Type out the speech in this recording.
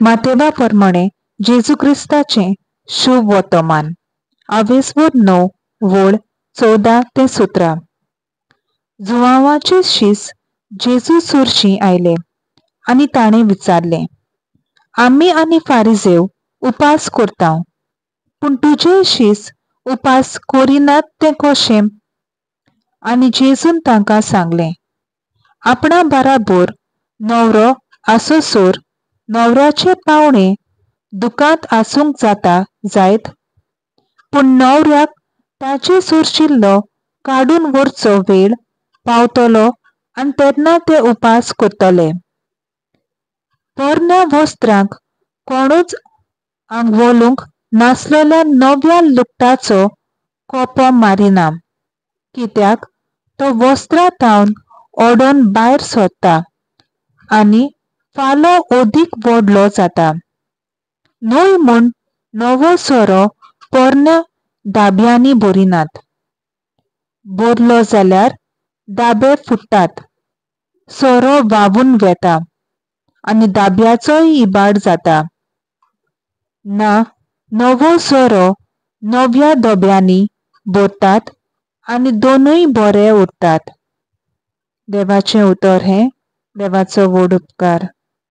मातेवा प्रमाणे जेजू क्रिस्ताचे शुभ वर्तमान 9 वोळ 14 ते 17. जुवांवाचे शीस जेजू सुरशी आयले आणि ताणे विचारले, आम्ही आणि फारिजेव उपास करता, पूण तुझे शीस उपास करिनात ते कशें? आणि जेजून तांकां सांगले, आपणा बराबर न्हवरो आसोसोर न्हवऱ्याचे पावणे दुखांत आसूंक जाता जायत, पूण न्हवऱ्याक ताचे सुरशिल्लो काडून व्हरचो वेळ पावतलो आनी तेन्ना ते उपास करतले. पोरण्या वस्त्रांक कोणूच आंगवलूंक नासलेल्या नव्या लुगटाचो कोपो मारिना, कित्याक तो वस्त्रांतावन ओडून भायर सरता आनी फालो ओदीक व्हडलो जाता. न्हय म्हूण नवो सोरो पोरण्या दाब्यांनी भरिनात. भरलो जाल्यार दाबे फुट्टात, सोरो व्हांवून वेता आनी दाब्याचोय इबाड जाता. ना, नवो सोरो नव्या दोब्यांनी भरतात आनी दोनूय बरे उरतात. देवाचें उतर हें देवाचो व्हड उपकार.